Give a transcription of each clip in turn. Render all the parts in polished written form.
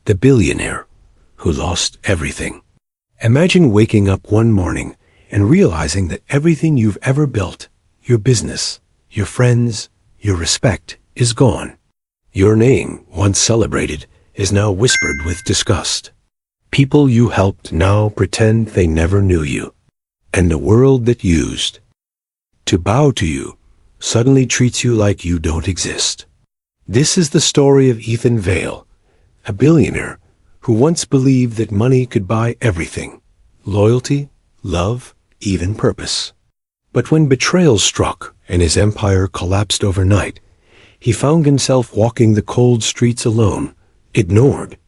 The billionaire who lost everything. Imagine waking up one morning and realizing that everything you've ever built, your business, your friends, your respect, is gone. Your name, once celebrated, is now whispered with disgust. People you helped now pretend they never knew you. And the world that used to bow to you suddenly treats you like you don't exist. This is the story of Ethan Vale, a billionaire who once believed that money could buy everything: loyalty, love, even purpose. But when betrayal struck and his empire collapsed overnight, he found himself walking the cold streets alone, ignored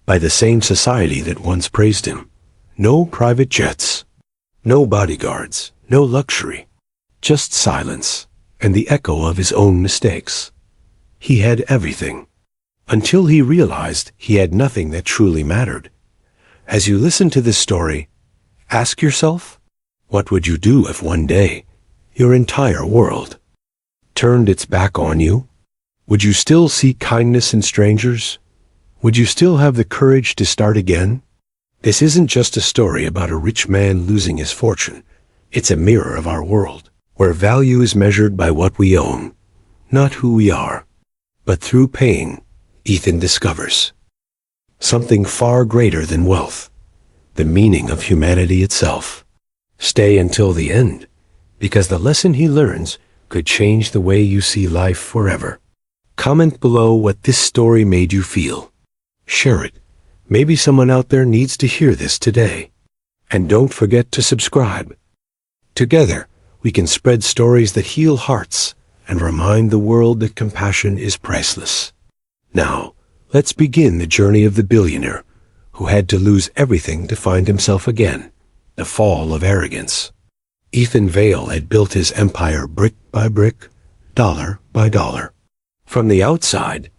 by the same society that once praised him. No private jets, no bodyguards, no luxury, just silence and the echo of his own mistakes. He had everything, until he realized he had nothing that truly mattered. As you listen to this story, ask yourself, what would you do if one day your entire world turned its back on you? Would you still seek kindness in strangers? Would you still have the courage to start again? This isn't just a story about a rich man losing his fortune. It's a mirror of our world, where value is measured by what we own, not who we are. But through pain, Ethan discovers something far greater than wealth, the meaning of humanity itself. Stay until the end, because the lesson he learns could change the way you see life forever. Comment below what this story made you feel. Share it. Maybe someone out there needs to hear this today. And don't forget to subscribe. Together, we can spread stories that heal hearts and remind the world that compassion is priceless. Now, let's begin the journey of the billionaire who had to lose everything to find himself again. The fall of arrogance. Ethan Vale had built his empire brick by brick, dollar by dollar. From the outside,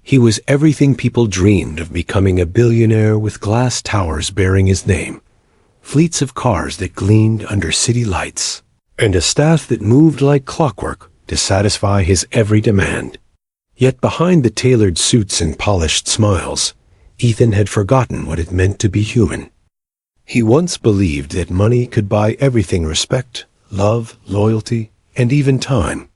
he was everything people dreamed of: becoming a billionaire with glass towers bearing his name, fleets of cars that gleamed under city lights, and a staff that moved like clockwork to satisfy his every demand. Yet behind the tailored suits and polished smiles, Ethan had forgotten what it meant to be human. He once believed that money could buy everything: respect, love, loyalty, and even time.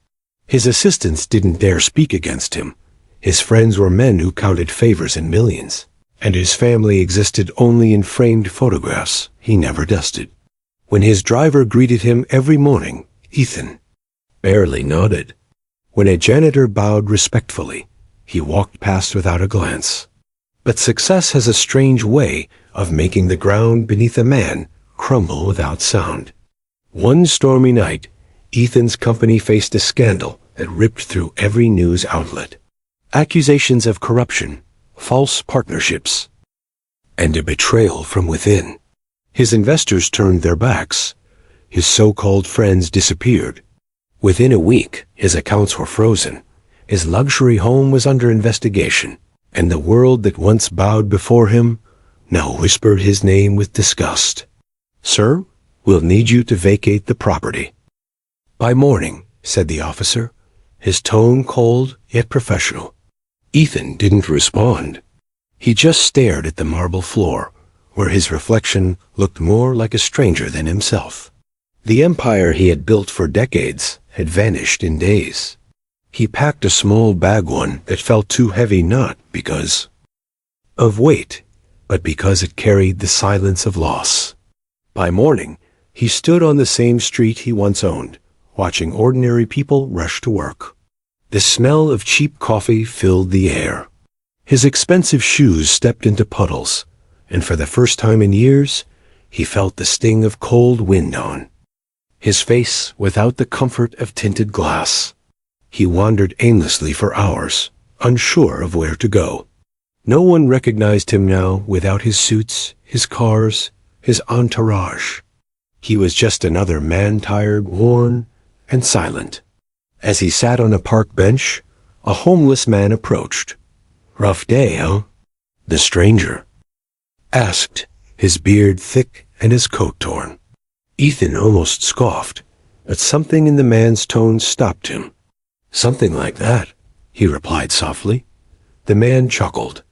His assistants didn't dare speak against him. His friends were men who counted favors in millions, and his family existed only in framed photographs he never dusted. When his driver greeted him every morning, Ethan barely nodded. When a janitor bowed respectfully, he walked past without a glance. But success has a strange way of making the ground beneath a man crumble without sound. One stormy night, Ethan's company faced a scandal that ripped through every news outlet. Accusations of corruption, false partnerships, and a betrayal from within. His investors turned their backs. His so-called friends disappeared. Within a week, his accounts were frozen. His luxury home was under investigation, and the world that once bowed before him now whispered his name with disgust. "Sir, we'll need you to vacate the property." "By morning," said the officer, his tone cold yet professional. Ethan didn't respond. He just stared at the marble floor, where his reflection looked more like a stranger than himself. The empire he had built for decades had vanished in days. He packed a small bag, one that felt too heavy, not because of weight, but because it carried the silence of loss. By morning, he stood on the same street he once owned, watching ordinary people rush to work. The smell of cheap coffee filled the air. His expensive shoes stepped into puddles, and for the first time in years, he felt the sting of cold wind on his face without the comfort of tinted glass. He wandered aimlessly for hours, unsure of where to go. No one recognized him now without his suits, his cars, his entourage. He was just another man, tired, worn, and silent. As he sat on a park bench, a homeless man approached. "Rough day, huh?" the stranger asked, his beard thick and his coat torn. Ethan almost scoffed, but something in the man's tone stopped him. "Something like that," he replied softly. The man chuckled.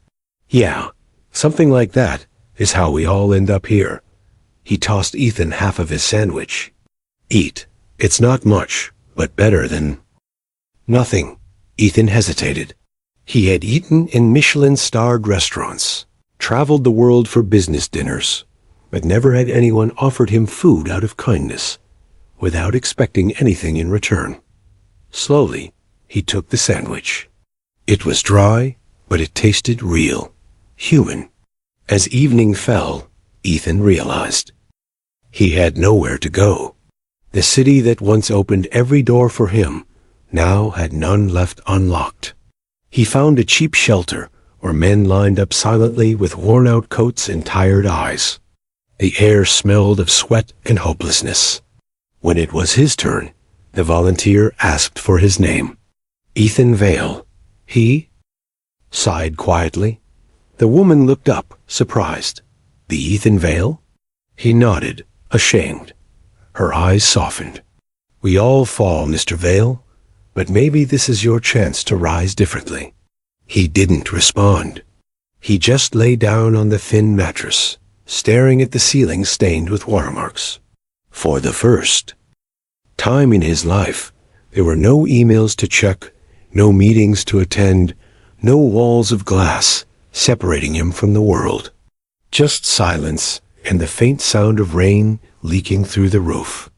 Yeah, something like that is how we all end up here. He tossed Ethan half of his sandwich. Eat. It's not much, but better than nothing. Ethan hesitated. He had eaten in Michelin-starred restaurants, traveled the world for business dinners, but never had anyone offered him food out of kindness, without expecting anything in return. Slowly, he took the sandwich. It was dry, but it tasted real, human. As evening fell, Ethan realized he had nowhere to go. The city that once opened every door for him now had none left unlocked. He found a cheap shelter where men lined up silently with worn-out coats and tired eyes. The air smelled of sweat and hopelessness. When it was his turn, the volunteer asked for his name. Ethan Vale. He sighed quietly. The woman looked up, surprised. The Ethan Vale? He nodded, ashamed. Her eyes softened. We all fall, Mr. Vale, but maybe this is your chance to rise differently. He didn't respond. He just lay down on the thin mattress, staring at the ceiling stained with watermarks. For the first time in his life, there were no emails to check, no meetings to attend, no walls of glass separating him from the world. Just silence and the faint sound of rain leaking through the roof.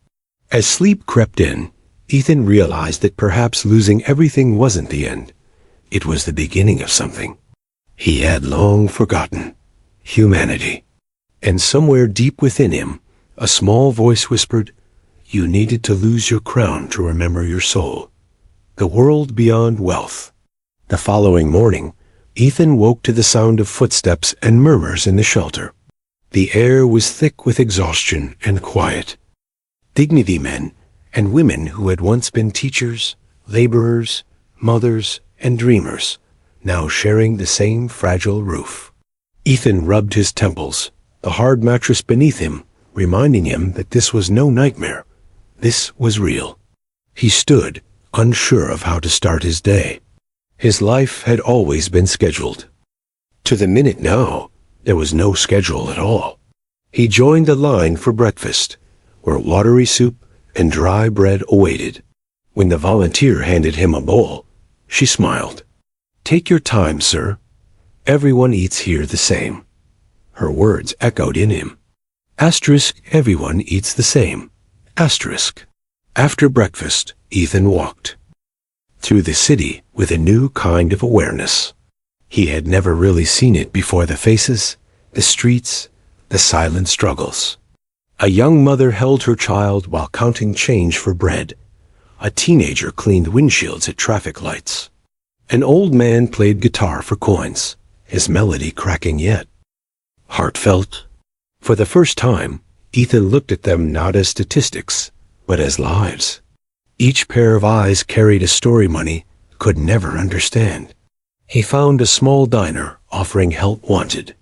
As sleep crept in, Ethan realized that perhaps losing everything wasn't the end. It was the beginning of something he had long forgotten. Humanity. And somewhere deep within him, a small voice whispered, "You needed to lose your crown to remember your soul." The world beyond wealth. The following morning, Ethan woke to the sound of footsteps and murmurs in the shelter. The air was thick with exhaustion and quiet. Dignity men and women who had once been teachers, laborers, mothers, and dreamers, now sharing the same fragile roof. Ethan rubbed his temples, the hard mattress beneath him, reminding him that this was no nightmare. This was real. He stood, unsure of how to start his day. His life had always been scheduled. To the minute now, there was no schedule at all. He joined the line for breakfast, where watery soup and dry bread awaited. When the volunteer handed him a bowl, she smiled. "Take your time, sir. Everyone eats here the same." Her words echoed in him. Everyone eats the same. After breakfast, Ethan walked through the city with a new kind of awareness. He had never really seen it before: the faces, the streets, the silent struggles. A young mother held her child while counting change for bread. A teenager cleaned windshields at traffic lights. An old man played guitar for coins, his melody cracking yet heartfelt. For the first time, Ethan looked at them not as statistics, but as lives. Each pair of eyes carried a story money could never understand. He found a small diner offering help wanted.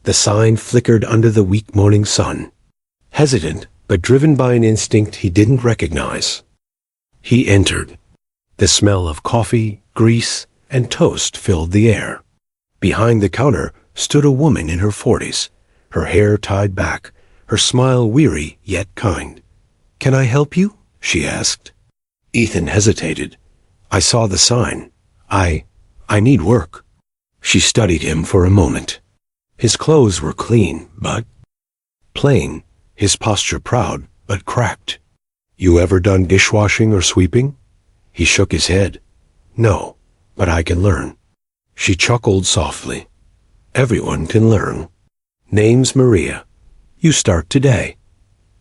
The sign flickered under the weak morning sun. Hesitant, but driven by an instinct he didn't recognize, he entered. The smell of coffee, grease, and toast filled the air. Behind the counter stood a woman in her 40s, her hair tied back, her smile weary yet kind. "Can I help you?" she asked. Ethan hesitated. "I saw the sign. I need work." She studied him for a moment. His clothes were clean, but plain, his posture proud, but cracked. "You ever done dishwashing or sweeping?" He shook his head. "No, but I can learn." She chuckled softly. "Everyone can learn. Name's Maria. You start today."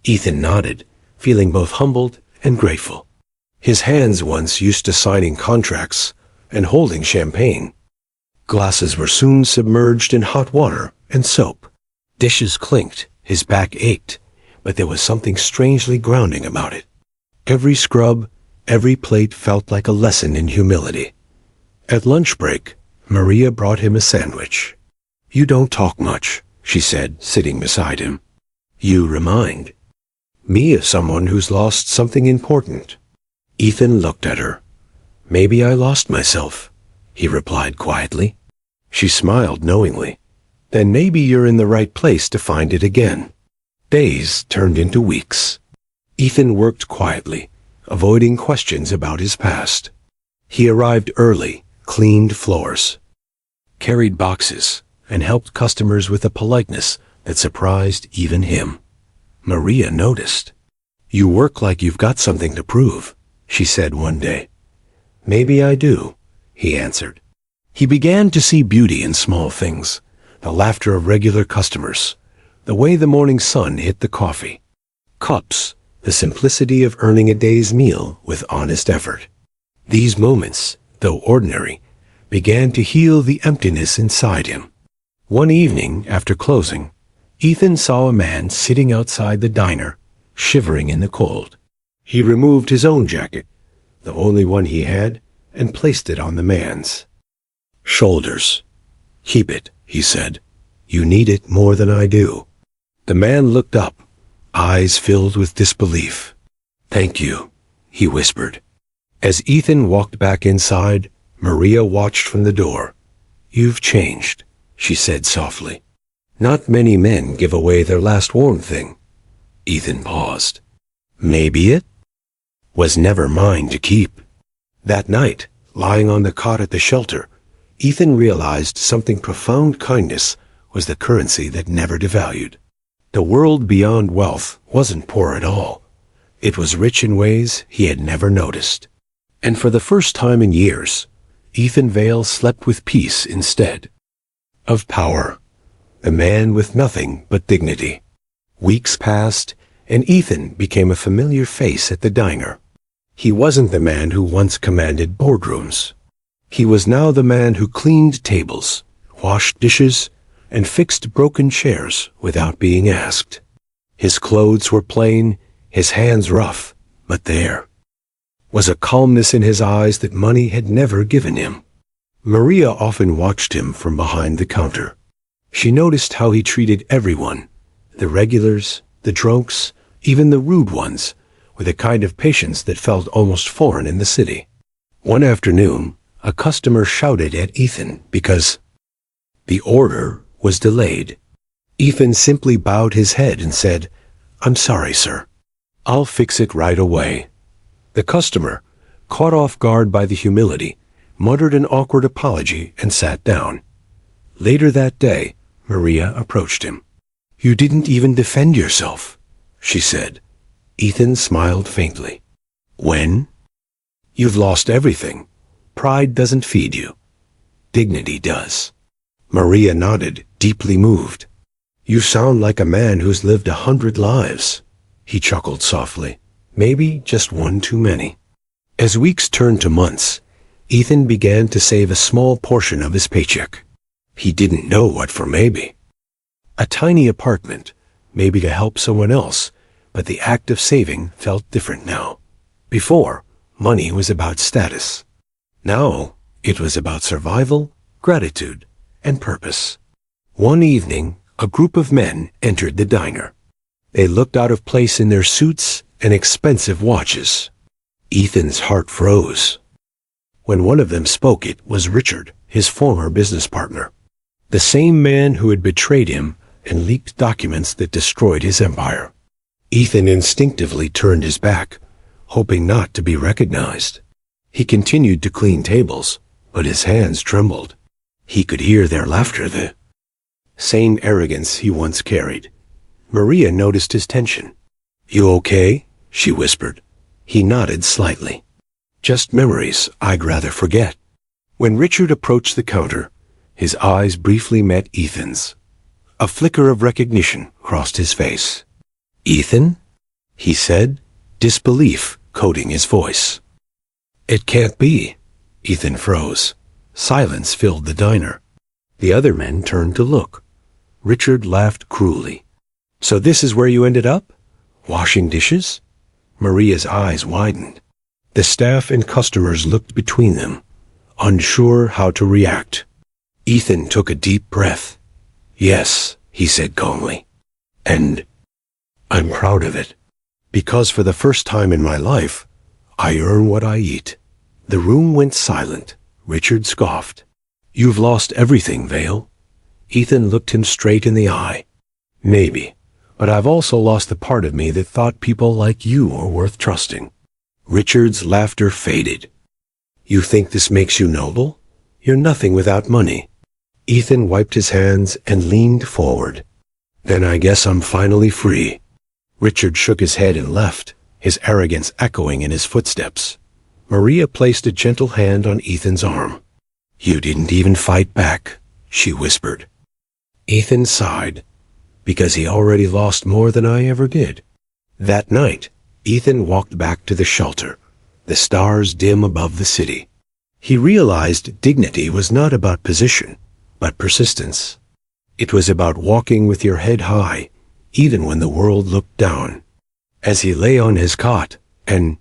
Ethan nodded, feeling both humbled and grateful. His hands, once used to signing contracts and holding champagne. Glasses were soon submerged in hot water and soap. Dishes clinked, his back ached, but there was something strangely grounding about it. Every scrub, every plate felt like a lesson in humility. At lunch break, Maria brought him a sandwich. "You don't talk much," she said, sitting beside him. "You remind me of someone who's lost something important." Ethan looked at her. "Maybe I lost myself," he replied quietly. She smiled knowingly. then maybe you're in the right place to find it again. Days turned into weeks. Ethan worked quietly, avoiding questions about his past. He arrived early, cleaned floors, carried boxes, and helped customers with a politeness that surprised even him. Maria noticed. "You work like you've got something to prove," she said one day. "Maybe I do," he answered. He began to see beauty in small things, the laughter of regular customers, the way the morning sun hit the coffee cups, the simplicity of earning a day's meal with honest effort. These moments, though ordinary, began to heal the emptiness inside him. One evening after closing, Ethan saw a man sitting outside the diner, shivering in the cold. He removed his own jacket, the only one he had, and placed it on the man's shoulders. "Keep it," he said. "You need it more than I do." The man looked up, eyes filled with disbelief. "Thank you," he whispered. As Ethan walked back inside, Maria watched from the door. "You've changed," she said softly. "Not many men give away their last worn thing." Ethan paused. Maybe it was never mine to keep. That night, lying on the cot at the shelter, Ethan realized something profound. Kindness was the currency that never devalued. The world beyond wealth wasn't poor at all. It was rich in ways he had never noticed. And for the first time in years, Ethan Vale slept with peace instead of power, a man with nothing but dignity. Weeks passed, and Ethan became a familiar face at the diner. He wasn't the man who once commanded boardrooms. He was now the man who cleaned tables, washed dishes, and fixed broken chairs without being asked. His clothes were plain, his hands rough, but there was a calmness in his eyes that money had never given him. Maria often watched him from behind the counter. She noticed how he treated everyone, the regulars, the drunks, even the rude ones, with a kind of patience that felt almost foreign in the city. One afternoon, a customer shouted at Ethan because the order was delayed. Ethan simply bowed his head and said, "I'm sorry, sir. I'll fix it right away." The customer, caught off guard by the humility, muttered an awkward apology and sat down. Later that day, Maria approached him. "You didn't even defend yourself," she said. Ethan smiled faintly. "When? You've lost everything. Pride doesn't feed you. Dignity does." Maria nodded, deeply moved. "You sound like a man who's lived 100 lives." He chuckled softly. "Maybe just one too many." As weeks turned to months, Ethan began to save a small portion of his paycheck. He didn't know what for maybe. A tiny apartment, maybe to help someone else, but the act of saving felt different now. Before, money was about status. Now, it was about survival, gratitude, and purpose. One evening, a group of men entered the diner. They looked out of place in their suits and expensive watches. Ethan's heart froze. When one of them spoke, it was Richard, his former business partner. The same man who had betrayed him and leaked documents that destroyed his empire. Ethan instinctively turned his back, hoping not to be recognized. He continued to clean tables, but his hands trembled. He could hear their laughter, the same arrogance he once carried. Maria noticed his tension. "You okay?" she whispered. He nodded slightly. "Just memories I'd rather forget." When Richard approached the counter, his eyes briefly met Ethan's. A flicker of recognition crossed his face. "Ethan?" he said, disbelief coating his voice. "It can't be." Ethan froze. Silence filled the diner. The other men turned to look. Richard laughed cruelly. "So this is where you ended up? Washing dishes?" Maria's eyes widened. The staff and customers looked between them, unsure how to react. Ethan took a deep breath. "Yes," he said calmly. "And I'm proud of it. Because for the first time in my life, I earn what I eat." The room went silent. Richard scoffed. "You've lost everything, Vale." Ethan looked him straight in the eye. Maybe, but I've also lost the part of me that thought people like you were worth trusting. Richard's laughter faded. You think this makes you noble? You're nothing without money. Ethan wiped his hands and leaned forward. Then I guess I'm finally free. Richard shook his head and left, his arrogance echoing in his footsteps. Maria placed a gentle hand on Ethan's arm. You didn't even fight back, she whispered. Ethan sighed, because he already lost more than I ever did. That night, Ethan walked back to the shelter, the stars dim above the city. He realized dignity was not about position, but persistence. It was about walking with your head high, even when the world looked down. As he lay on his cot, an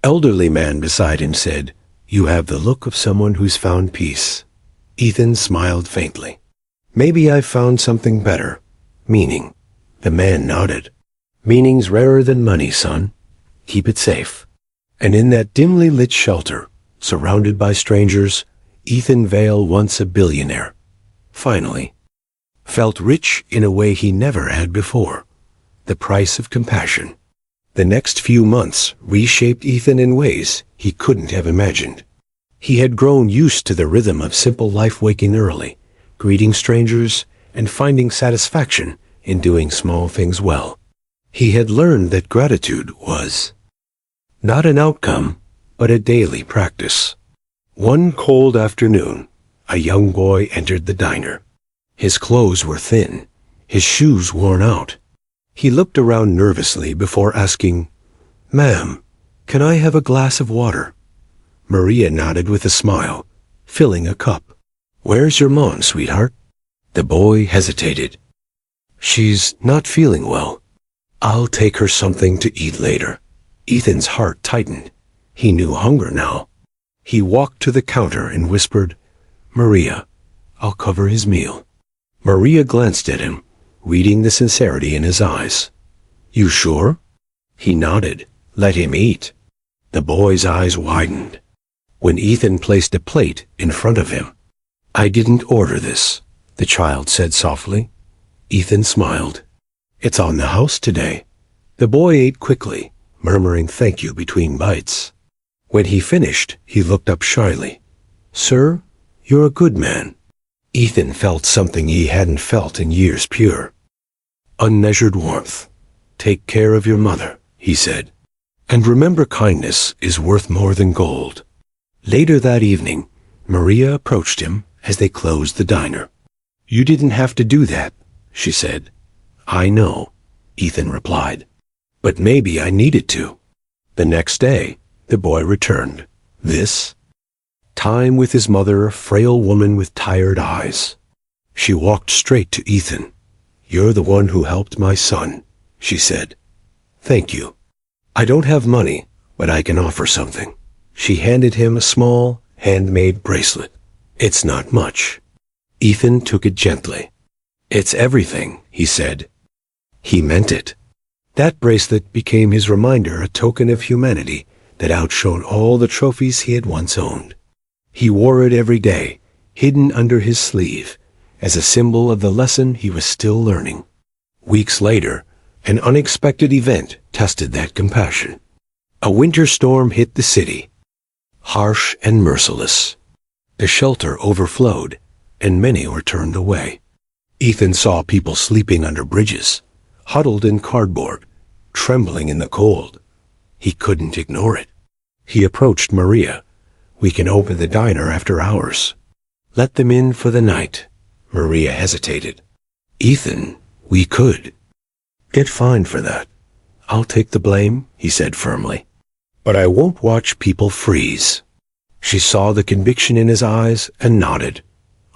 elderly man beside him said, You have the look of someone who's found peace. Ethan smiled faintly. Maybe I've found something better. Meaning. The man nodded. Meaning's rarer than money, son. Keep it safe. And in that dimly lit shelter, surrounded by strangers, Ethan Vale, once a billionaire, finally felt rich in a way he never had before. The price of compassion. The next few months reshaped Ethan in ways he couldn't have imagined. He had grown used to the rhythm of simple life, waking early, greeting strangers, and finding satisfaction in doing small things well. He had learned that gratitude was not an outcome, but a daily practice. One cold afternoon, a young boy entered the diner. His clothes were thin, his shoes worn out. He looked around nervously before asking, Ma'am, can I have a glass of water? Maria nodded with a smile, filling a cup. Where's your mom, sweetheart? The boy hesitated. She's not feeling well. I'll take her something to eat later. Ethan's heart tightened. He knew hunger now. He walked to the counter and whispered, Maria, I'll cover his meal. Maria glanced at him, reading the sincerity in his eyes. You sure? He nodded. Let him eat. The boy's eyes widened. When Ethan placed a plate in front of him, I didn't order this, the child said softly. Ethan smiled. It's on the house today. The boy ate quickly, murmuring thank you between bites. When he finished, he looked up shyly. Sir, you're a good man. Ethan felt something he hadn't felt in years, pure, unmeasured warmth. Take care of your mother, he said. And remember, kindness is worth more than gold. Later that evening, Maria approached him as they closed the diner. You didn't have to do that, she said. I know, Ethan replied. But maybe I needed to. The next day, the boy returned. This time with his mother, a frail woman with tired eyes. She walked straight to Ethan. You're the one who helped my son, she said. Thank you. I don't have money, but I can offer something. She handed him a small, handmade bracelet. It's not much. Ethan took it gently. It's everything, he said. He meant it. That bracelet became his reminder, a token of humanity that outshone all the trophies he had once owned. He wore it every day, hidden under his sleeve, as a symbol of the lesson he was still learning. Weeks later, an unexpected event tested that compassion. A winter storm hit the city, harsh and merciless. The shelter overflowed, and many were turned away. Ethan saw people sleeping under bridges, huddled in cardboard, trembling in the cold. He couldn't ignore it. He approached Maria. We can open the diner after hours. Let them in for the night. Maria hesitated. Ethan, we could get fined for that. I'll take the blame, he said firmly. But I won't watch people freeze. She saw the conviction in his eyes and nodded.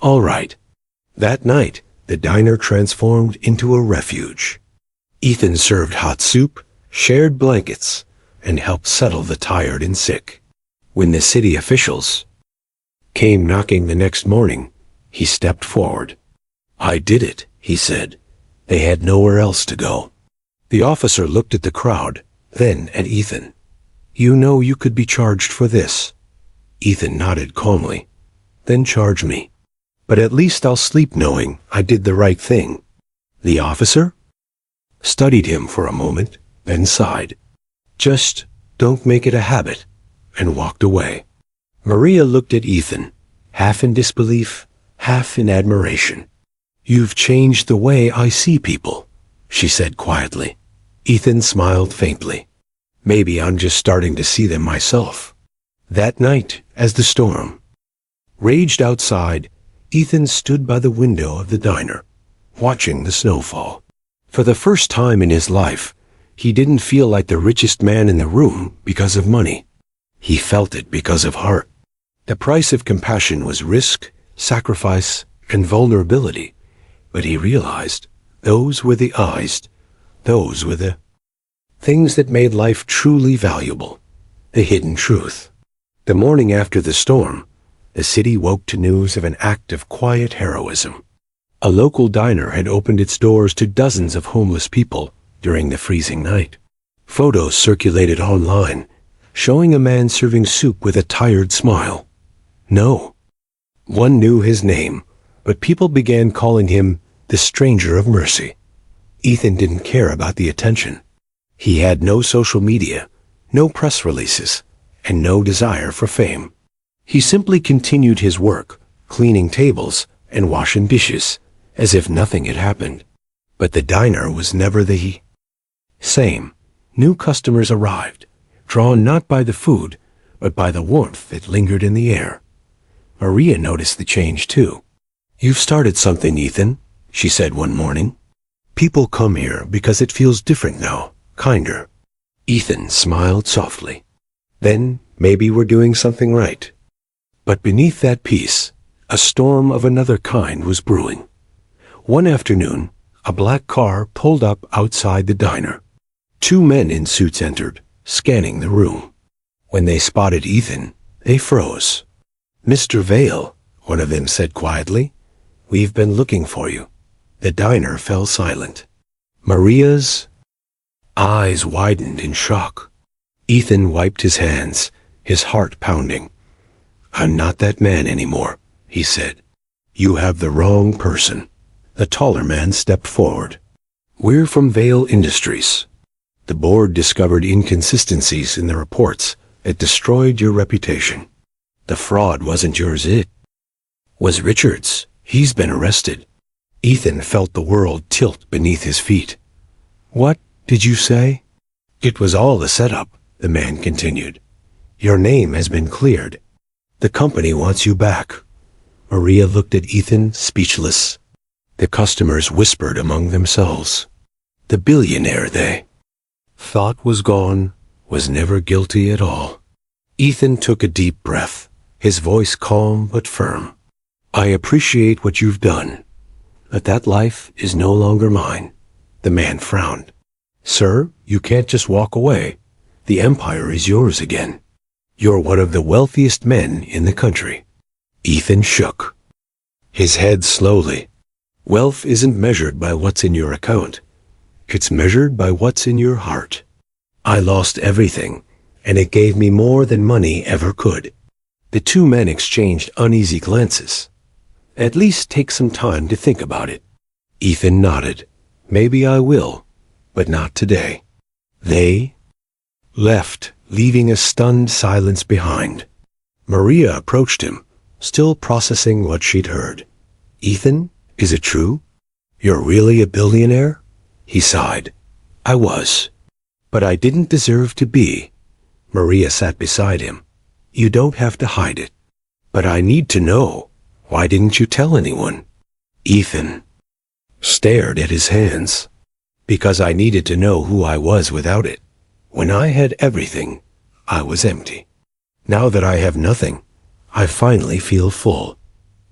All right. That night, the diner transformed into a refuge. Ethan served hot soup, shared blankets, and helped settle the tired and sick. When the city officials came knocking the next morning, he stepped forward. I did it, he said. They had nowhere else to go. The officer looked at the crowd, then at Ethan. You know you could be charged for this. Ethan nodded calmly. Then charge me. but at least I'll sleep knowing I did the right thing." The officer studied him for a moment, then sighed. "Just don't make it a habit," and walked away. Maria looked at Ethan, half in disbelief, half in admiration. "You've changed the way I see people," she said quietly. Ethan smiled faintly. "Maybe I'm just starting to see them myself." That night, as the storm raged outside, Ethan stood by the window of the diner, watching the snowfall. For the first time in his life, he didn't feel like the richest man in the room because of money. He felt it because of heart. The price of compassion was risk, sacrifice, and vulnerability, but he realized those were the eyes, those were the things that made life truly valuable, the hidden truth. The morning after the storm, the city woke to news of an act of quiet heroism. A local diner had opened its doors to dozens of homeless people during the freezing night. Photos circulated online, showing a man serving soup with a tired smile. No one knew his name, but people began calling him the Stranger of Mercy. Ethan didn't care about the attention. He had no social media, no press releases, and no desire for fame. He simply continued his work, cleaning tables and washing dishes, as if nothing had happened. But the diner was never the same. New customers arrived, drawn not by the food, but by the warmth that lingered in the air. Maria noticed the change too. "You've started something, Ethan," she said one morning. "People come here because it feels different now, kinder." Ethan smiled softly. "Then maybe we're doing something right." But beneath that peace, a storm of another kind was brewing. One afternoon, a black car pulled up outside the diner. Two men in suits entered, scanning the room. When they spotted Ethan, they froze. "Mr. Vale," one of them said quietly, "we've been looking for you." The diner fell silent. Maria's eyes widened in shock. Ethan wiped his hands, his heart pounding. "I'm not that man anymore," he said. "You have the wrong person." The taller man stepped forward. "We're from Vale Industries. The board discovered inconsistencies in the reports that destroyed your reputation. The fraud wasn't yours, it was Richard's. He's been arrested." Ethan felt the world tilt beneath his feet. "What did you say?" "It was all a setup," the man continued. "Your name has been cleared. The company wants you back." Maria looked at Ethan, speechless. The customers whispered among themselves. The billionaire they thought was gone was never guilty at all. Ethan took a deep breath, his voice calm but firm. "I appreciate what you've done, but that life is no longer mine." The man frowned. "Sir, you can't just walk away. The empire is yours again. You're one of the wealthiest men in the country." Ethan shook his head slowly. "Wealth isn't measured by what's in your account. It's measured by what's in your heart. I lost everything, and it gave me more than money ever could." The two men exchanged uneasy glances. "At least take some time to think about it." Ethan nodded. "Maybe I will, but not today." They left, leaving a stunned silence behind. Maria approached him, still processing what she'd heard. "Ethan, is it true? You're really a billionaire?" He sighed. "I was, but I didn't deserve to be." Maria sat beside him. "You don't have to hide it." "But I need to know. Why didn't you tell anyone?" Ethan stared at his hands. "Because I needed to know who I was without it. When I had everything, I was empty. Now that I have nothing, I finally feel full."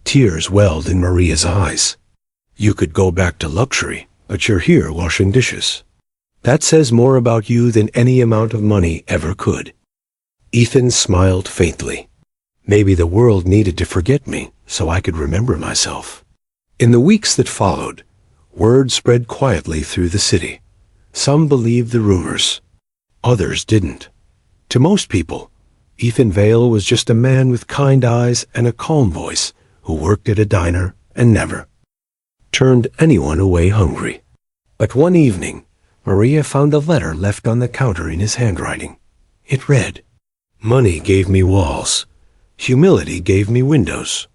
Tears welled in Maria's eyes. "You could go back to luxury, but you're here washing dishes. That says more about you than any amount of money ever could." Ethan smiled faintly. "Maybe the world needed to forget me so I could remember myself." In the weeks that followed, word spread quietly through the city. Some believed the rumors. Others didn't. To most people, Ethan Vale was just a man with kind eyes and a calm voice who worked at a diner and never turned anyone away hungry. But one evening, Maria found a letter left on the counter in his handwriting. It read, "Money gave me walls. Humility gave me windows.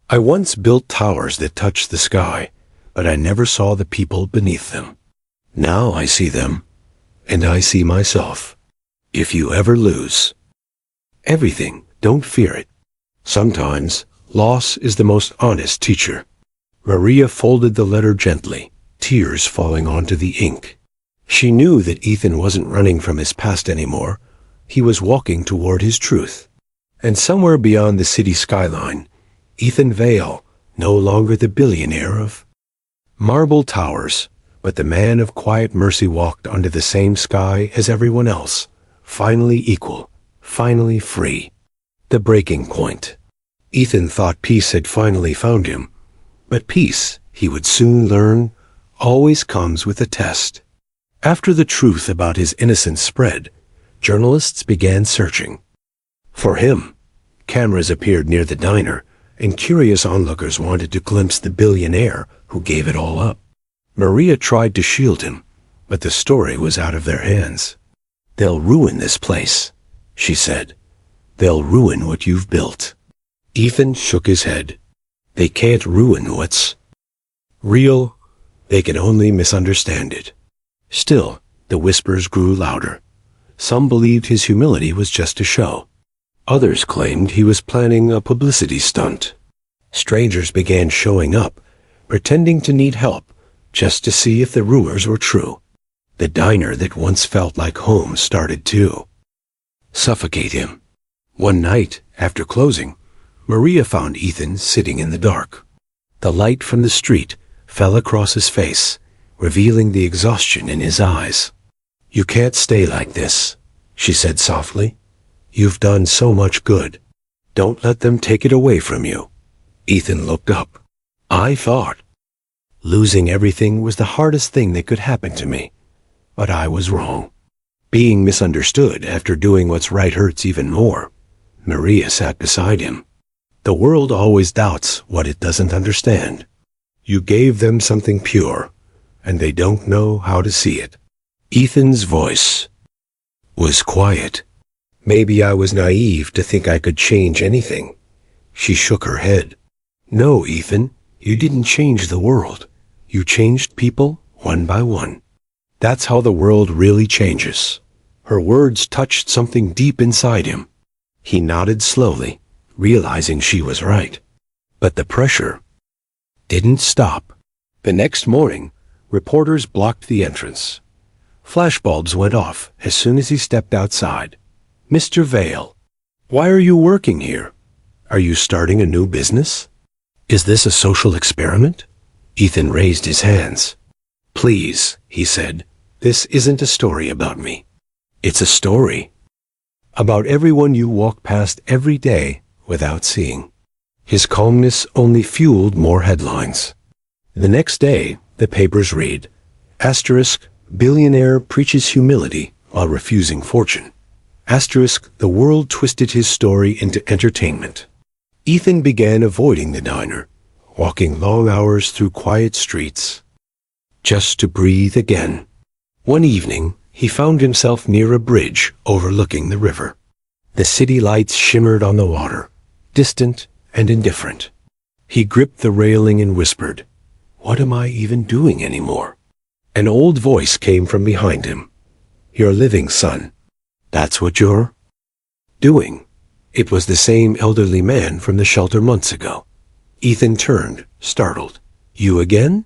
I once built towers that touched the sky, but I never saw the people beneath them. Now I see them, and I see myself. If you ever lose everything, don't fear it. Sometimes loss is the most honest teacher." Maria folded the letter gently, tears falling onto the ink. She knew that Ethan wasn't running from his past anymore. He was walking toward his truth. And somewhere beyond the city skyline, Ethan Vale, no longer the billionaire of marble towers, but the man of quiet mercy, walked under the same sky as everyone else, finally equal, finally free. The breaking point. Ethan thought peace had finally found him, but peace, he would soon learn, always comes with a test. After the truth about his innocence spread, journalists began searching for him. Cameras appeared near the diner, and curious onlookers wanted to glimpse the billionaire who gave it all up. Maria tried to shield him, but the story was out of their hands. "They'll ruin this place," she said. "They'll ruin what you've built." Ethan shook his head. "They can't ruin what's real. They can only misunderstand it." Still, the whispers grew louder. Some believed his humility was just a show. Others claimed he was planning a publicity stunt. Strangers began showing up, pretending to need help, just to see if the rumors were true. The diner that once felt like home started to suffocate him. One night, after closing, Maria found Ethan sitting in the dark. The light from the street fell across his face, revealing the exhaustion in his eyes. "You can't stay like this," she said softly. "You've done so much good. Don't let them take it away from you." Ethan looked up. "I thought losing everything was the hardest thing that could happen to me, but I was wrong. Being misunderstood after doing what's right hurts even more." Maria sat beside him. "The world always doubts what it doesn't understand. You gave them something pure, and they don't know how to see it." Ethan's voice was quiet. "Maybe I was naive to think I could change anything." She shook her head. "No, Ethan, you didn't change the world. You changed people one by one. That's how the world really changes." Her words touched something deep inside him. He nodded slowly, realizing she was right. But the pressure didn't stop. The next morning, reporters blocked the entrance. Flashbulbs went off as soon as he stepped outside. "Mr. Vale, why are you working here? Are you starting a new business? Is this a social experiment?" Ethan raised his hands. "Please," he said, "this isn't a story about me. It's a story about everyone you walk past every day without seeing." His calmness only fueled more headlines. The next day, the papers read, Asterisk, billionaire preaches humility while refusing fortune. Asterisk, the world twisted his story into entertainment. Ethan began avoiding the diner, walking long hours through quiet streets, just to breathe again. One evening, he found himself near a bridge overlooking the river. The city lights shimmered on the water, distant and indifferent. He gripped the railing and whispered, "What am I even doing anymore?" An old voice came from behind him. "You're living, son. That's what you're doing." It was the same elderly man from the shelter months ago. Ethan turned, startled. "You again?"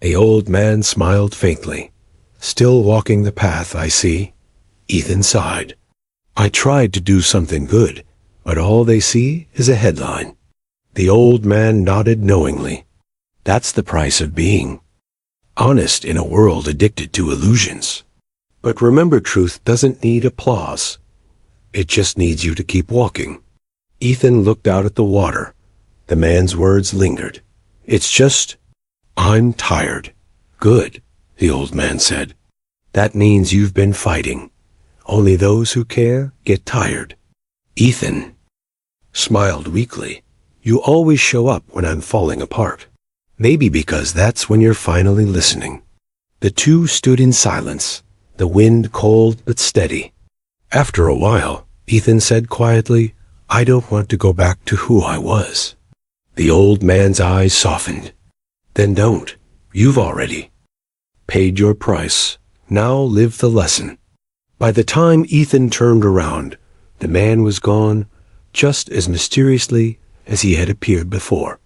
The old man smiled faintly. "Still walking the path, I see." Ethan sighed. "I tried to do something good, but all they see is a headline." The old man nodded knowingly. "That's the price of being honest in a world addicted to illusions. But remember, truth doesn't need applause. It just needs you to keep walking." Ethan looked out at the water. The man's words lingered. "It's just, I'm tired." "Good," the old man said. "That means you've been fighting. Only those who care get tired." Ethan smiled weakly. You always show up when I'm falling apart. Maybe because that's when you're finally listening." The two stood in silence, the wind cold but steady. After a while, Ethan said quietly, "I don't want to go back to who I was." The old man's eyes softened. "Then don't. You've already paid your price. Now live the lesson." By the time Ethan turned around, the man was gone, just as mysteriously as he had appeared before.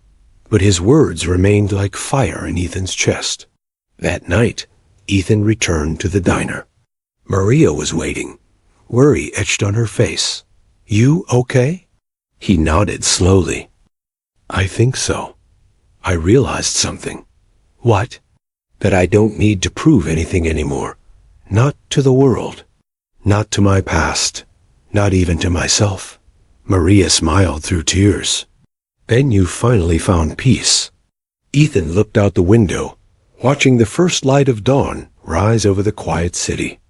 But his words remained like fire in Ethan's chest. That night, Ethan returned to the diner. Maria was waiting, worry etched on her face. "You okay?" He nodded slowly. "I think so. I realized something." "What?" "That I don't need to prove anything anymore. Not to the world. Not to my past. Not even to myself." Maria smiled through tears. "Then you finally found peace." Ethan looked out the window, watching the first light of dawn rise over the quiet city.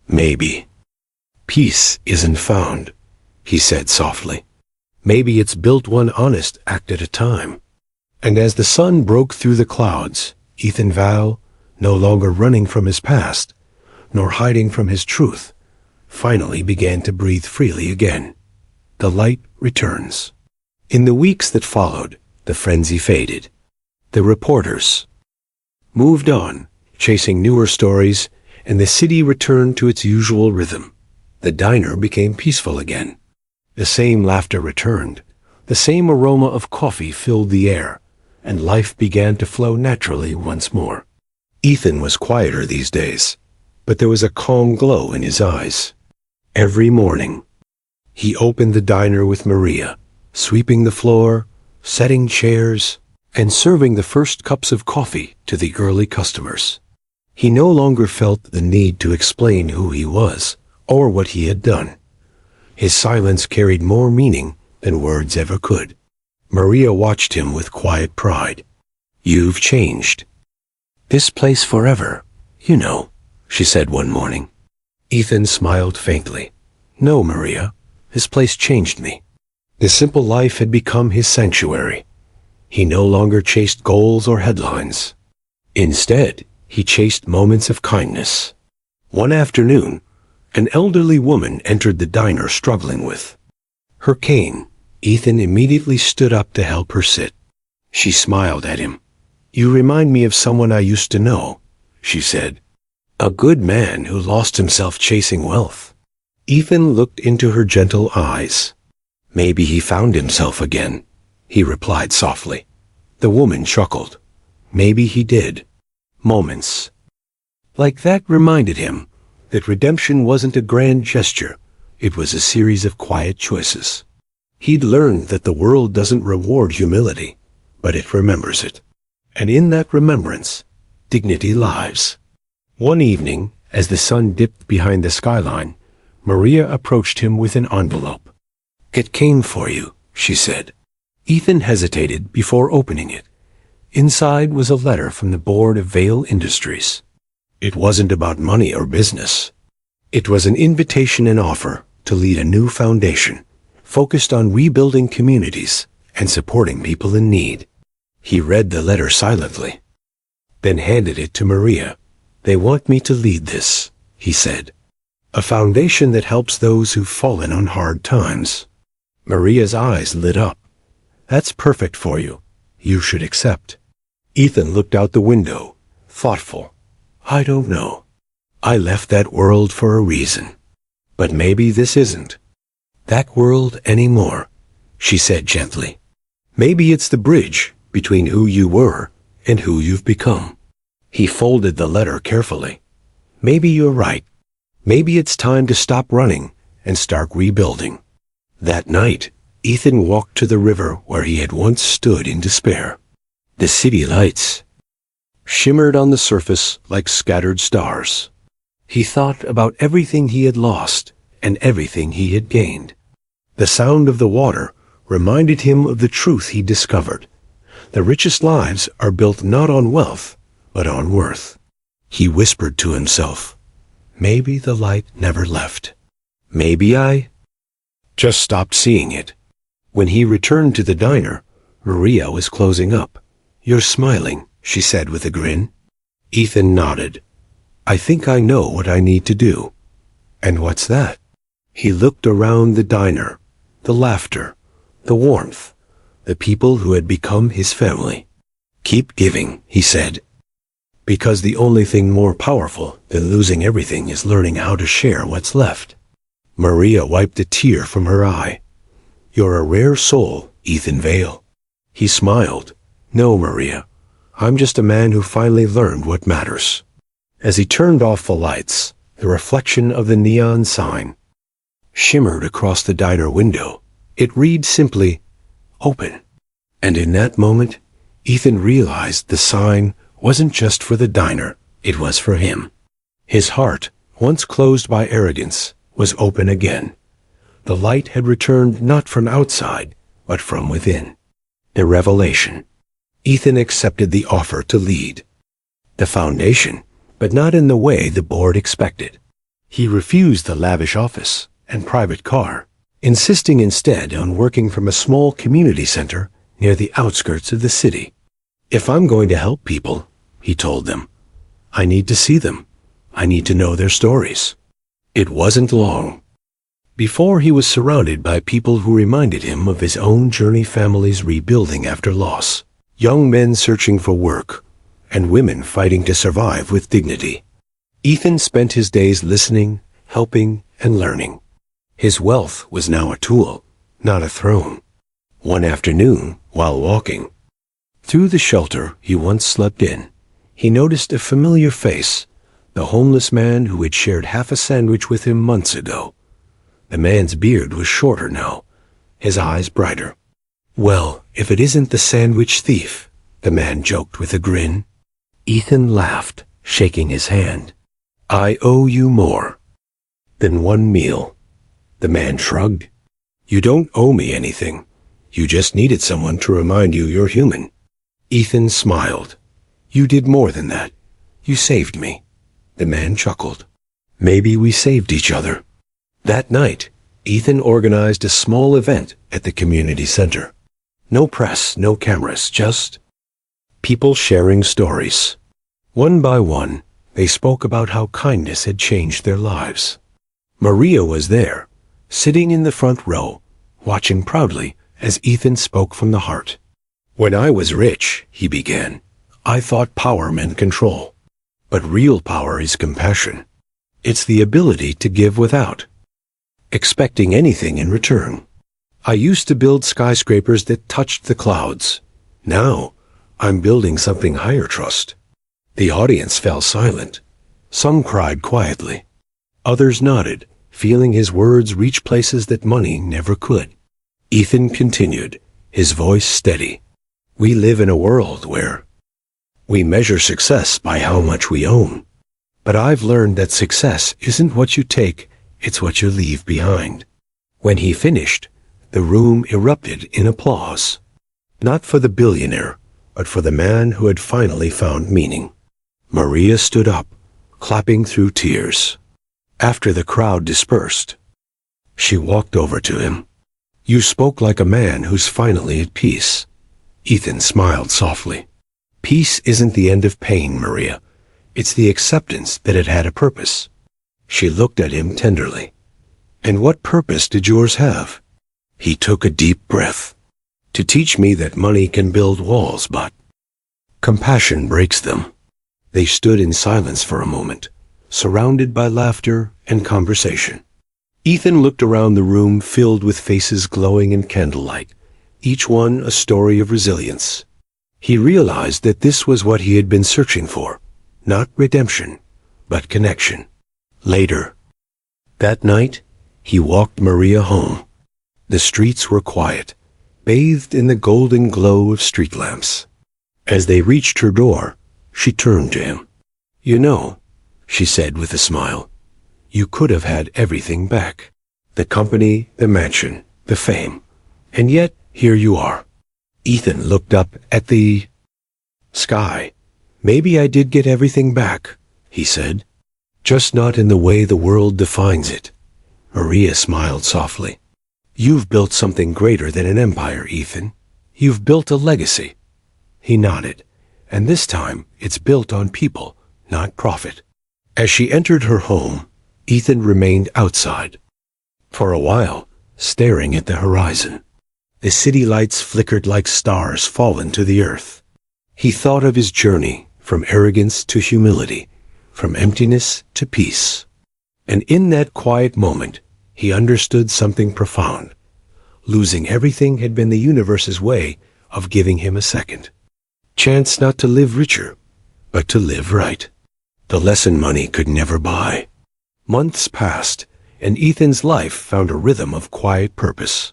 "Maybe peace isn't found," he said softly. "Maybe it's built one honest act at a time." And as the sun broke through the clouds, Ethan Val, no longer running from his past, nor hiding from his truth, finally began to breathe freely again. The light returns. In the weeks that followed, the frenzy faded. The reporters moved on, chasing newer stories, and the city returned to its usual rhythm. The diner became peaceful again. The same laughter returned. The same aroma of coffee filled the air, and life began to flow naturally once more. Ethan was quieter these days, but there was a calm glow in his eyes. Every morning, he opened the diner with Maria, sweeping the floor, setting chairs, and serving the first cups of coffee to the early customers. He no longer felt the need to explain who he was or what he had done. His silence carried more meaning than words ever could. Maria watched him with quiet pride. "You've changed. This place forever, you know," she said one morning. Ethan smiled faintly. "No, Maria, this place changed me." The simple life had become his sanctuary. He no longer chased goals or headlines. Instead, he chased moments of kindness. One afternoon, an elderly woman entered the diner struggling with her cane. Ethan immediately stood up to help her sit. She smiled at him. "You remind me of someone I used to know," she said. "A good man who lost himself chasing wealth." Ethan looked into her gentle eyes. "Maybe he found himself again," he replied softly. The woman chuckled. "Maybe he did." Moments like that reminded him that redemption wasn't a grand gesture. It was a series of quiet choices. He'd learned that the world doesn't reward humility, but it remembers it. And in that remembrance, dignity lies. One evening, as the sun dipped behind the skyline, Maria approached him with an envelope. "It came for you," she said. Ethan hesitated before opening it. Inside was a letter from the board of Vale Industries. It wasn't about money or business. It was an invitation and offer to lead a new foundation, focused on rebuilding communities and supporting people in need. He read the letter silently, then handed it to Maria. "They want me to lead this," he said. "A foundation that helps those who've fallen on hard times." Maria's eyes lit up. "That's perfect for you. You should accept." Ethan looked out the window, thoughtful. "I don't know. I left that world for a reason. But maybe this isn't that world anymore," she said gently. "Maybe it's the bridge between who you were and who you've become." He folded the letter carefully. "Maybe you're right. Maybe it's time to stop running and start rebuilding." That night, Ethan walked to the river where he had once stood in despair. The city lights shimmered on the surface like scattered stars. He thought about everything he had lost and everything he had gained. The sound of the water reminded him of the truth he discovered. The richest lives are built not on wealth, but on worth. He whispered to himself, "Maybe the light never left. Maybe I just stopped seeing it." When he returned to the diner, Maria was closing up. "You're smiling," she said with a grin. Ethan nodded. "I think I know what I need to do." "And what's that?" He looked around the diner, the laughter, the warmth, the people who had become his family. "Keep giving," he said. "Because the only thing more powerful than losing everything is learning how to share what's left." Maria wiped a tear from her eye. "You're a rare soul, Ethan Vale." He smiled. "No, Maria. I'm just a man who finally learned what matters." As he turned off the lights, the reflection of the neon sign shimmered across the diner window. It read simply, "Open." And in that moment, Ethan realized the sign wasn't just for the diner, it was for him. His heart, once closed by arrogance, was open again. The light had returned not from outside, but from within. The revelation. Ethan accepted the offer to lead the foundation, but not in the way the board expected. He refused the lavish office and private car, insisting instead on working from a small community center near the outskirts of the city. "If I'm going to help people," he told them, "I need to see them. I need to know their stories." It wasn't long before he was surrounded by people who reminded him of his own journey, families rebuilding after loss, young men searching for work, and women fighting to survive with dignity. Ethan spent his days listening, helping, and learning. His wealth was now a tool, not a throne. One afternoon, while walking through the shelter he once slept in, he noticed a familiar face, the homeless man who had shared half a sandwich with him months ago. The man's beard was shorter now, his eyes brighter. "Well, if it isn't the sandwich thief," the man joked with a grin. Ethan laughed, shaking his hand. "I owe you more than one meal." The man shrugged. "You don't owe me anything. You just needed someone to remind you you're human." Ethan smiled. "You did more than that. You saved me." The man chuckled. "Maybe we saved each other." That night, Ethan organized a small event at the community center. No press, no cameras, just people sharing stories. One by one, they spoke about how kindness had changed their lives. Maria was there, sitting in the front row, watching proudly as Ethan spoke from the heart. "When I was rich," he began, "I thought power meant control. But real power is compassion. It's the ability to give without expecting anything in return. I used to build skyscrapers that touched the clouds. Now, I'm building something higher trust." The audience fell silent. Some cried quietly. Others nodded, feeling his words reach places that money never could. Ethan continued, his voice steady. "We live in a world where we measure success by how much we own. But I've learned that success isn't what you take, it's what you leave behind." When he finished, the room erupted in applause. Not for the billionaire, but for the man who had finally found meaning. Maria stood up, clapping through tears. After the crowd dispersed, she walked over to him. "You spoke like a man who's finally at peace." Ethan smiled softly. "Peace isn't the end of pain, Maria. It's the acceptance that it had a purpose." She looked at him tenderly. "And what purpose did yours have?" He took a deep breath. "To teach me that money can build walls, but compassion breaks them." They stood in silence for a moment, surrounded by laughter and conversation. Ethan looked around the room filled with faces glowing in candlelight, each one a story of resilience. He realized that this was what he had been searching for, not redemption, but connection. Later, that night, he walked Maria home. The streets were quiet, bathed in the golden glow of street lamps. As they reached her door, she turned to him. "You know," she said with a smile, "you could have had everything back. The company, the mansion, the fame. And yet, here you are." Ethan looked up at the sky. "Maybe I did get everything back," he said. "Just not in the way the world defines it." Maria smiled softly. "You've built something greater than an empire, Ethan. You've built a legacy. He nodded. And this time, it's built on people, not profit. As she entered her home, Ethan remained outside. For a while, staring at the horizon. The city lights flickered like stars fallen to the earth. He thought of his journey from arrogance to humility, from emptiness to peace. And in that quiet moment, he understood something profound. Losing everything had been the universe's way of giving him a second chance not to live richer, but to live right. The lesson money could never buy. Months passed, and Ethan's life found a rhythm of quiet purpose.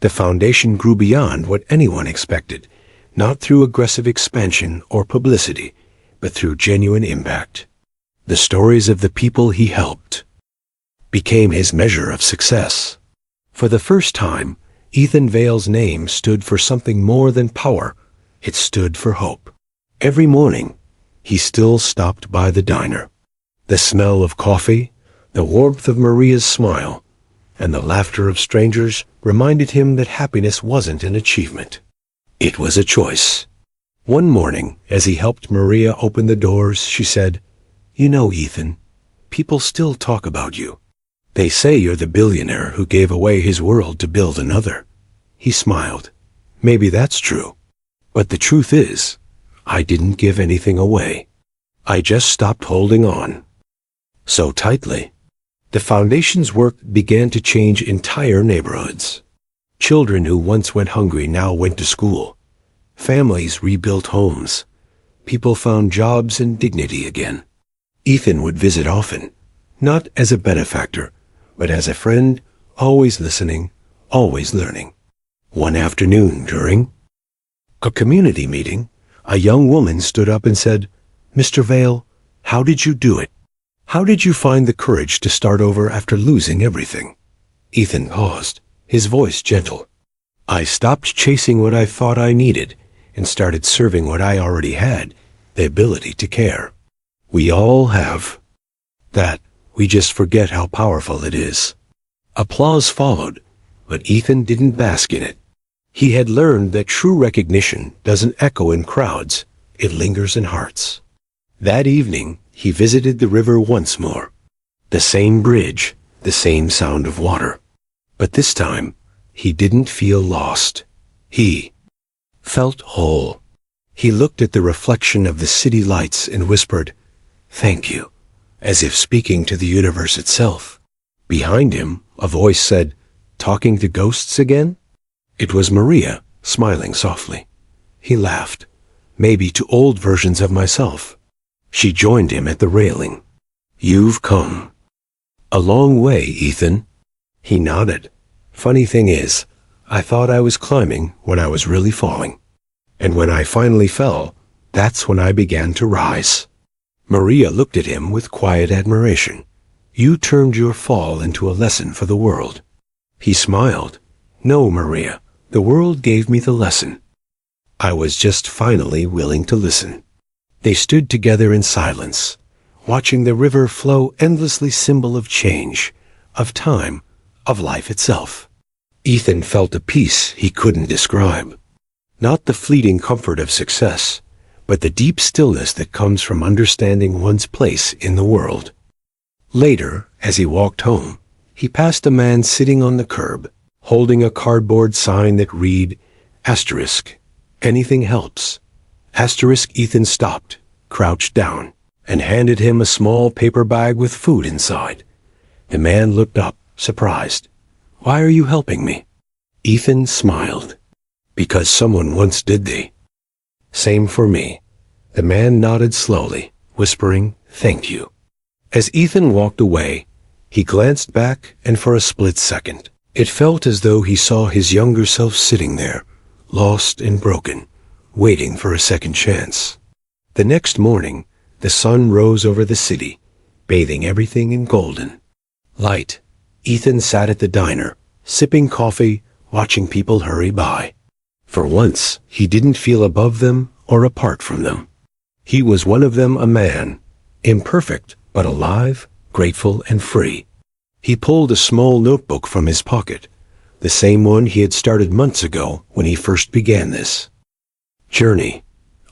The foundation grew beyond what anyone expected, not through aggressive expansion or publicity, but through genuine impact. The stories of the people he helped became his measure of success. For the first time, Ethan Vale's name stood for something more than power. It stood for hope. Every morning, he still stopped by the diner. The smell of coffee, the warmth of Maria's smile, and the laughter of strangers reminded him that happiness wasn't an achievement. It was a choice. One morning, as he helped Maria open the doors, she said, "You know, Ethan, people still talk about you. They say you're the billionaire who gave away his world to build another." He smiled. "Maybe that's true. But the truth is, I didn't give anything away. I just stopped holding on so tightly." The foundation's work began to change entire neighborhoods. Children who once went hungry now went to school. Families rebuilt homes. People found jobs and dignity again. Ethan would visit often, not as a benefactor, but as a friend, always listening, always learning. One afternoon during a community meeting, a young woman stood up and said, "Mr. Vale, how did you do it? How did you find the courage to start over after losing everything?" Ethan paused, his voice gentle. "I stopped chasing what I thought I needed and started serving what I already had, the ability to care. We all have that. We just forget how powerful it is." Applause followed, but Ethan didn't bask in it. He had learned that true recognition doesn't echo in crowds, it lingers in hearts. That evening, he visited the river once more. The same bridge, the same sound of water. But this time, he didn't feel lost. He felt whole. He looked at the reflection of the city lights and whispered, "Thank you," as if speaking to the universe itself. Behind him, a voice said, "Talking to ghosts again?" It was Maria, smiling softly. He laughed. "Maybe to old versions of myself." She joined him at the railing. "You've come a long way, Ethan." He nodded. "Funny thing is, I thought I was climbing when I was really falling. And when I finally fell, that's when I began to rise." Maria looked at him with quiet admiration. "You turned your fall into a lesson for the world." He smiled. "No, Maria, the world gave me the lesson. I was just finally willing to listen." They stood together in silence, watching the river flow endlessly, symbol of change, of time, of life itself. Ethan felt a peace he couldn't describe. Not the fleeting comfort of success, but the deep stillness that comes from understanding one's place in the world. Later, as he walked home, he passed a man sitting on the curb, holding a cardboard sign that read, **, anything helps. **. Ethan stopped, crouched down, and handed him a small paper bag with food inside. The man looked up, surprised. "Why are you helping me?" Ethan smiled. "Because someone once did thee." "Same for me." The man nodded slowly, whispering, "Thank you." As Ethan walked away, he glanced back, and for a split second, it felt as though he saw his younger self sitting there, lost and broken, waiting for a second chance. The next morning, the sun rose over the city, bathing everything in golden light. Ethan sat at the diner, sipping coffee, watching people hurry by. For once, he didn't feel above them or apart from them. He was one of them, a man, imperfect but alive, grateful and free. He pulled a small notebook from his pocket, the same one he had started months ago when he first began this journey.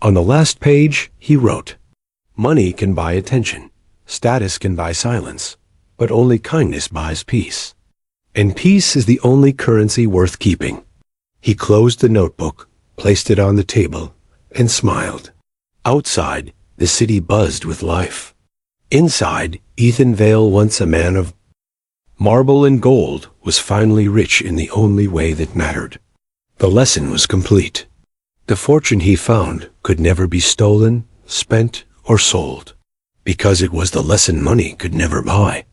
On the last page, he wrote, "Money can buy attention, status can buy silence, but only kindness buys peace. And peace is the only currency worth keeping." He closed the notebook, placed it on the table, and smiled. Outside, the city buzzed with life. Inside, Ethan Vale, once a man of marble and gold, was finally rich in the only way that mattered. The lesson was complete. The fortune he found could never be stolen, spent, or sold, because it was the lesson money could never buy.